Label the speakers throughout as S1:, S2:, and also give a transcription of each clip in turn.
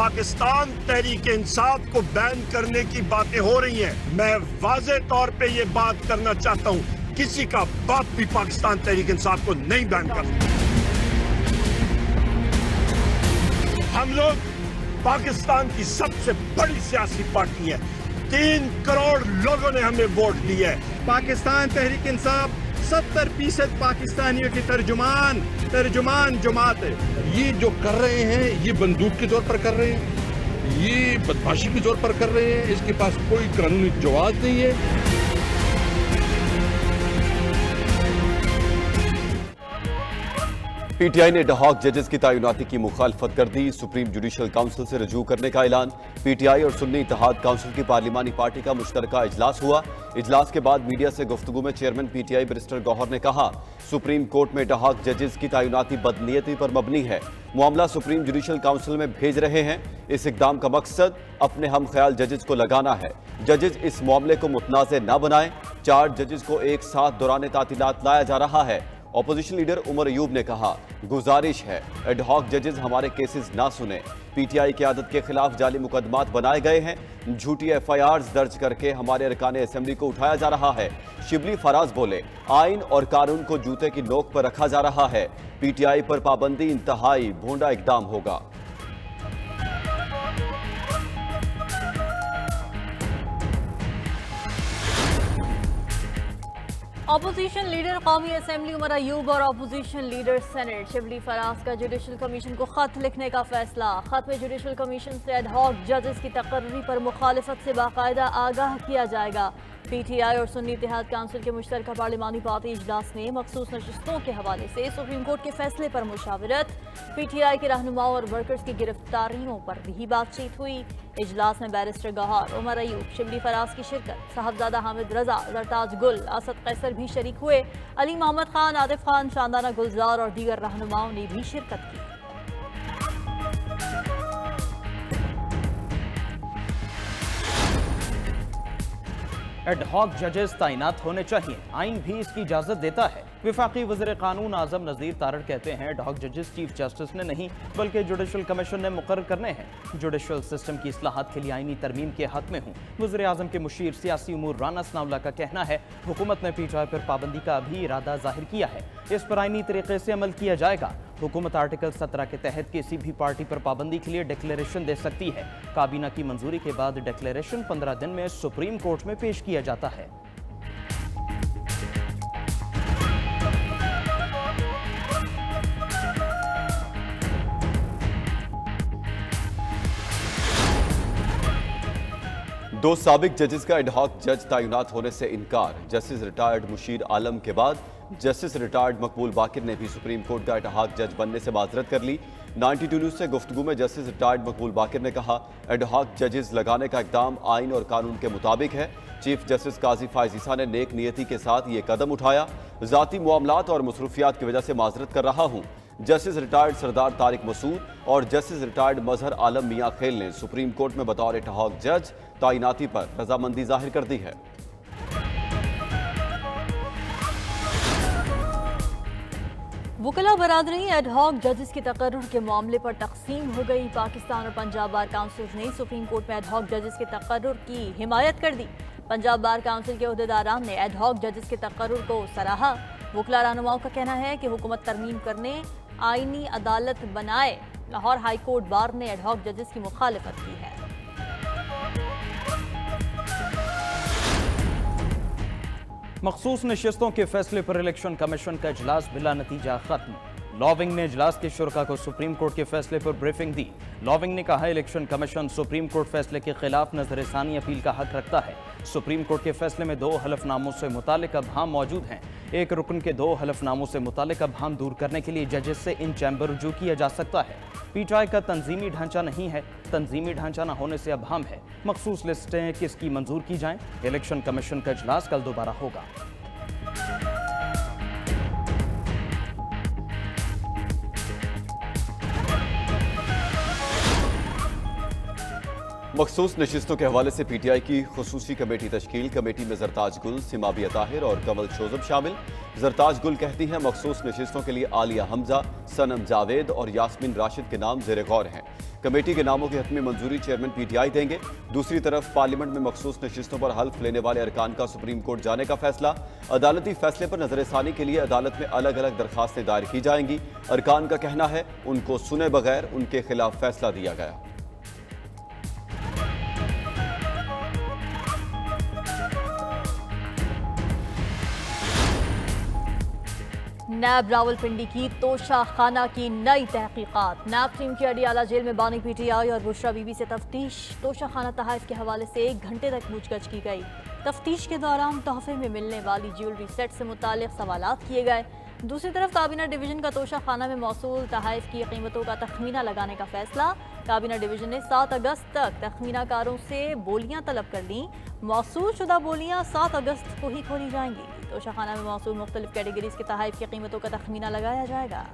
S1: पाकिस्तान तहरीक इंसाफ को बैन करने की बातें हो रही हैं। मैं वाज़े तौर पे ये बात करना चाहता हूं, किसी का बाप भी पाकिस्तान तहरीक इंसाफ को नहीं बैन कर सकता। हम लोग पाकिस्तान की सबसे बड़ी सियासी पार्टी है। 3 करोड़ लोगों ने हमें वोट दिया है।
S2: पाकिस्तान तहरीक इंसाफ 70% पाकिस्तानियों की तर्जुमान जमात है।
S3: ये जो कर रहे हैं ये बंदूक के तौर पर कर रहे हैं, ये बदमाशी के तौर पर कर रहे हैं, इसके पास कोई कानूनी जवाब नहीं है।
S4: पीटीआई ने डहॉक जजेस की तैनाती की मुखालफत कर दी। सुप्रीम जुडिशल काउंसिल से रजू करने का ऐलान। पीटीआई और सुन्नी इत्तेहाद काउंसिल की पार्लिमानी पार्टी का मुश्तरका इजलास हुआ। इजलास के बाद मीडिया से गुफ्तगू में चेयरमैन पीटीआई बैरिस्टर गौहर ने कहा, सुप्रीम कोर्ट में डहॉक जजेस की तैनाती बदनीयती पर मबनी है। मामला सुप्रीम जुडिशल काउंसिल में भेज रहे हैं। इस इकदाम का मकसद अपने हम ख्याल जजेस को लगाना है। जजेस इस मामले को मुतनाज़ न बनाएं। 4 जजेस को एक साथ दौरान तातीलात लाया जा रहा है। ऑपोजिशन लीडर उमर अयूब ने कहा, गुजारिश है एडहॉक जजेस हमारे केसेस ना सुने। पीटीआई की आदत के खिलाफ जाली मुकदमात बनाए गए हैं। झूठी एफआईआर्स दर्ज करके हमारे अरकान असेंबली को उठाया जा रहा है। शिबली फराज बोले, आइन और कानून को जूते की नोक पर रखा जा रहा है। पीटीआई पर पाबंदी इंतहाई भोंडा इकदाम होगा।
S5: अपोजिशन लीडर कौमी असेंबली उमर अयूब और opposition leader senate Shibli Faraz का जुडिशल कमीशन को खत लिखने का फैसला। खत में जुडिशल कमीशन से एडहॉक जजेस की तकर्री पर मुखालिफत से बाकायदा आगाह किया जाएगा। पीटीआई और सुन्नी इत्तेहाद काउंसिल के मुश्तरका पार्लिमानी पार्टी इजलास में मखसूस नशिस्तों के हवाले से सुप्रीम कोर्ट के फैसले पर मुशावरत। पीटीआई के रहनुमाओं और वर्कर्स की गिरफ्तारियों पर भी बातचीत हुई। इजलास में बैरिस्टर गौहर, उमर अयूब, शिबली फराज की शिरकत, साहबजादा हामिद रजा, जरताज गुल, असद कैसर भी शरीक हुए। अली मोहम्मद खान, आतिफ खान, शानदाना गुलजार और दीगर रहनुमाओं ने भी शिरकत की।
S6: एडहॉक जजेस तैनात होने चाहिए, आइन भी इसकी इजाजत देता है। विफाकी वज़ीर कानून आजम नज़ीर तारड़ कहते हैं, एडहॉक जजेस चीफ जस्टिस ने नहीं बल्कि जुडिशल कमीशन ने मुकर्रर करने हैं। जुडिशल सिस्टम की इस्लाहात के लिए आइनी तरमीम के हक में हूँ। वज़ीर आज़म के मुशीर सियासी उमूर राना सनाउल्लाह का कहना है, हुकूमत ने पीटीआई पर पाबंदी का भी इरादा जाहिर किया है, इस पर आइनी तरीके से अमल किया जाएगा। हुकूमत आर्टिकल 17 के तहत किसी भी पार्टी पर पाबंदी के लिए डिक्लेरेशन दे सकती है। काबीना की मंजूरी के बाद डिक्लेरेशन 15 दिन में सुप्रीम कोर्ट में पेश किया जाता है।
S4: दो साबिक जजेस का एडहॉक जज तैनात होने से इनकार। जस्टिस रिटायर्ड मुशीर आलम के बाद जस्टिस रिटायर्ड मकबूल बाकिर ने भी सुप्रीम कोर्ट का एडहॉक जज बनने से माजरत कर ली। 92 न्यूज़ से गुफ्तगू में जस्टिस रिटायर्ड मकबूल बाकिर ने कहा, एडहॉक जजेस लगाने का इकदाम आइन और कानून के मुताबिक है। चीफ जस्टिस काजी फायज ईसा ने नेक नियति के साथ ये कदम उठाया। ज़ाती मामलात और मसरूफियात की वजह से माजरत कर रहा हूँ। जस्टिस रिटायर्ड सरदार तारिक मसूद और जस्टिस रिटायर्ड मजहर आलम मियाँ खेल ने सुप्रीम कोर्ट में बतौर एडहॉक जज तैनाती पर रजामंदी जाहिर कर दी है।
S5: वकला बरादरी एडहॉक जजेस की तकर्रुर के मामले पर तकसीम हो गई। पाकिस्तान और पंजाब बार काउंसिल ने सुप्रीम कोर्ट में एडहॉक जजेस के तकर्रुर की हिमायत कर दी। पंजाब बार काउंसिल के अहदेदारान ने एडहॉक जजेस के तकर्रुर को सराहा। वकला रहनुमाओं का कहना है कि हुकूमत तरमीम करने, आईनी अदालत बनाए। लाहौर हाई कोर्ट बार ने एडहॉक जजेस की मुखालिफत की है।
S6: मखसूस नशिस्तों के फैसले पर इलेक्शन कमीशन का इजलास बिला नतीजा खत्म। लॉविंग ने इजलास के शुरा को सुप्रीम कोर्ट के फैसले पर ब्रीफिंग दी। लॉविंग ने कहा, इलेक्शन कमीशन सुप्रीम कोर्ट फैसले के खिलाफ नजरसानी अपील का हक रखता है। सुप्रीम कोर्ट के फैसले में 2 हलफनामों से मुतालिक अबहाम मौजूद हैं। एक रुकन के 2 हलफनामों से मुतालिक अबहाम दूर करने के लिए जजेस से इन चैम्बर रुजू किया जा सकता है। पीटीआई का तंजीमी ढांचा नहीं है, तंजीमी ढांचा न होने से अबहाम है। मखसूस लिस्टें किसकी मंजूर की जाएं, इलेक्शन कमीशन का इजलास कल दोबारा होगा।
S4: मखसूस नशिस्तों के हवाले से पीटीआई की खुसूसी कमेटी तश्कील। कमेटी में जरताज गुल, सिमाबिया ताहिर और कमल शोजब शामिल। जरताज गुल कहती हैं मखसूस नशिस्तों के लिए आलिया हमजा, सनम जावेद और यास्मीन राशिद के नाम ज़ेर गौर हैं। कमेटी के नामों की हतमी मंजूरी चेयरमैन पीटीआई देंगे। दूसरी तरफ पार्लियामेंट में मखसूस नशिस्तों पर हल्फ लेने वाले अरकान का सुप्रीम कोर्ट जाने का फैसला। अदालती फैसले पर नजरसानी के लिए अदालत में अलग अलग दरखास्तें दायर की जाएंगी। अरकान का कहना है उनको सुने बगैर उनके खिलाफ फैसला दिया गया।
S5: नैब रावलपिंडी की तोशा खाना की नई तहकीकात। नैब टीम की अडियाला जेल में बानी पीटीआई और बुशरा बीबी से तफ्तीश। तोशा खाना तहफ़ के हवाले से 1 घंटे तक पूछगछ की गई। तफ्तीश के दौरान तोहफे में मिलने वाली ज्वेलरी सेट से मुताल्लिक़ सवालात किए गए। दूसरी तरफ काबीना डिवीजन का तोशा खाना में मौसूल तहफ़ की कीमतों का तखमीना लगाने का फैसला। काबीना डिवीजन ने 7 अगस्त तक तखमीनाकारों से बोलियां तलब कर लीं। मौसूल शुदा बोलियां 7 अगस्त को ही खोली जाएंगी। तोशा खाना में मौसूल मुख्तलिफ कैटेगरीज के तहफ़ की कीमतों का तखमीना लगाया जाएगा।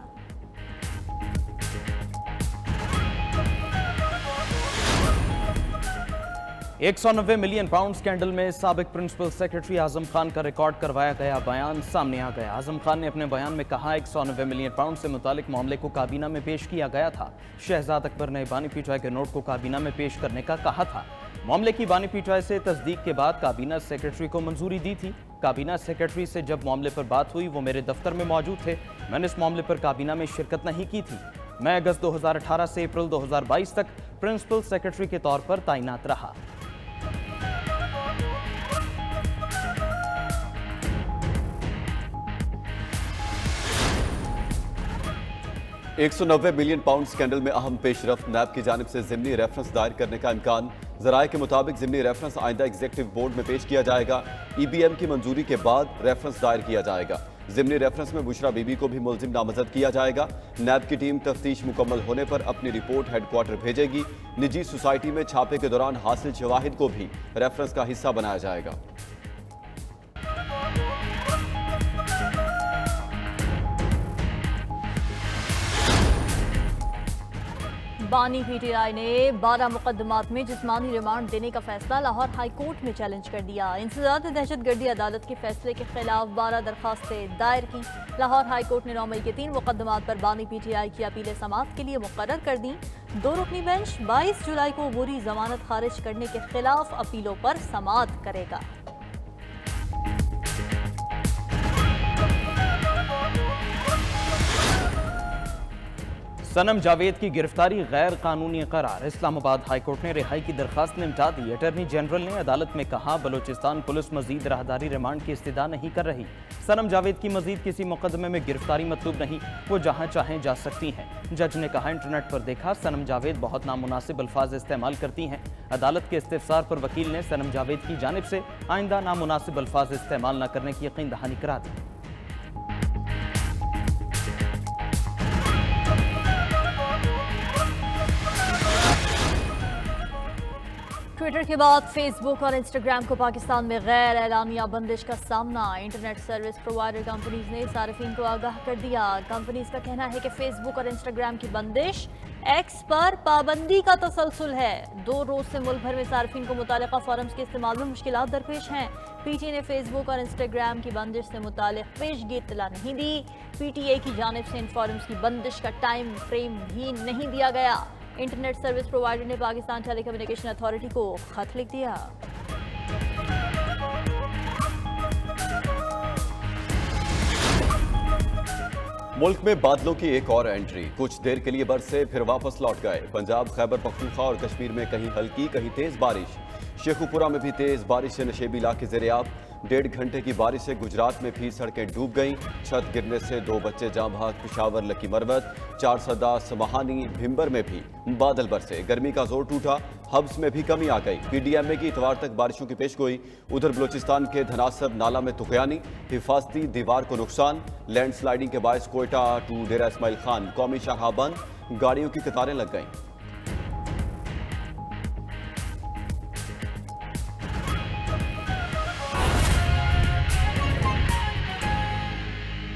S6: £190 मिलियन स्कैंडल में साबिक प्रिंसिपल सेक्रेटरी आजम खान का रिकॉर्ड करवाया गया बयान सामने आ गया। आजम खान ने अपने बयान में कहा 190 मिलियन पाउंड से मुतालिक मामले को काबीना में पेश किया गया था। शहजाद अकबर ने बानी पीटीआई के नोट को काबीना में पेश करने का कहा था। मामले की बानी पीटीआई से तस्दीक के बाद काबीना सेक्रेटरी को मंजूरी दी थी। काबीना सेक्रेटरी से जब मामले पर बात हुई वो मेरे दफ्तर में मौजूद थे। मैंने इस मामले पर काबीना में शिरकत नहीं की थी। मैं अगस्त 2018 से अप्रैल 2022 तक प्रिंसिपल सेक्रेटरी के तौर पर तैनात रहा।
S4: 190 मिलियन पाउंड स्कैंडल में अहम पेशरफ्त। नैब की जानिब से ज़िमनी रेफरेंस दायर करने का इम्कान। ज़राए के मुताबिक ज़िमनी रेफरेंस आइंदा एग्जीक्यूटिव बोर्ड में पेश किया जाएगा। EBM की मंजूरी के बाद रेफरेंस दायर किया जाएगा। ज़िमनी रेफरेंस में बुशरा बीबी को भी मुल्जिम नामजद किया जाएगा। नैब की टीम तफ्तीश मुकम्मल होने पर अपनी रिपोर्ट हेडक्वार्टर भेजेगी। निजी सोसाइटी में छापे के दौरान हासिल शवाहिद को भी रेफरेंस का हिस्सा बनाया जाएगा।
S5: बानी पीटीआई ने 12 मुकदमात में जिस्मानी रिमांड देने का फैसला लाहौर हाई कोर्ट में चैलेंज कर दिया। इंसदाद दहशतगर्दी अदालत के फैसले के खिलाफ 12 दरखास्तें दायर की। लाहौर हाई कोर्ट ने 9 मई के 3 मुकदमात पर बानी पीटीआई की अपीलें समाअत के लिए मुकर्रर कर दी। 2 रुकनी बेंच 22 जुलाई को अबूरी जमानत खारिज करने के खिलाफ अपीलों पर समाअत करेगा।
S6: सनम जावेद की गिरफ्तारी गैर कानूनी करार। इस्लामाबाद हाईकोर्ट ने रिहाई की दरखास्त निपटा दी। अटॉर्नी जनरल ने अदालत में कहा बलोचिस्तान पुलिस मजीद राहदारी रिमांड की इस्तदा नहीं कर रही। सनम जावेद की मजीद किसी मुकदमे में गिरफ्तारी मतलूब नहीं, वो जहां चाहें जा सकती हैं। जज ने कहा इंटरनेट पर देखा सनम जावेद बहुत नामुनासिब अल्फाज इस्तेमाल करती हैं। अदालत के इस्तिफसार पर वकील ने सनम जावेद की जानिब से आइंदा नामुनासिब अल्फाज इस्तेमाल न करने की यकीन दहानी करा दी।
S5: ट्विटर के बाद फेसबुक और इंस्टाग्राम को पाकिस्तान में गैर एलानिया बंदिश का सामना। इंटरनेट सर्विस प्रोवाइडर कंपनीज ने सार्फिन को आगाह कर दिया। कंपनीज का कहना है कि फेसबुक और इंस्टाग्राम की बंदिश एक्स पर पाबंदी का तसलसल है। 2 रोज से मुल्क भर में सार्फिन को मुतालिका फोरम्स के इस्तेमाल में मुश्किलात दरपेश हैं। पीटीए ने फेसबुक और इंस्टाग्राम की बंदिश से मुतालिक पेशगी इत्तला नहीं दी। पीटीए की जानिब से इन फोरम्स की बंदिश का टाइम फ्रेम भी नहीं दिया गया। इंटरनेट सर्विस प्रोवाइडर ने पाकिस्तान टेलीकम्युनिकेशन अथॉरिटी को खत लिख दिया।
S4: मुल्क में बादलों की एक और एंट्री। कुछ देर के लिए बरसे फिर वापस लौट गए। पंजाब, खैबर पख्तूनख्वा और कश्मीर में कहीं हल्की कहीं तेज बारिश। शेखुपुरा में भी तेज बारिश से नशेबी इलाके ज़ेरे-आब। 1.5 घंटे की बारिश से गुजरात में भी सड़कें डूब गईं। छत गिरने से 2 बच्चे जाँ भाग। पिशावर, लकी मरवत, 4 सदा, समाहानी, भिम्बर में भी बादल बरसे। गर्मी का जोर टूटा। हब्स में भी कमी आ गई। PDMA की इतवार तक बारिशों की पेशगोई। उधर बलोचिस्तान के धनासब नाला में तुकयानी, हिफाजती दीवार को नुकसान। लैंडस्लाइडिंग के बायस कोयटा टू डेरा इस्माइल खान कौमी शाहराह बंद। गाड़ियों की कतारें लग गईं।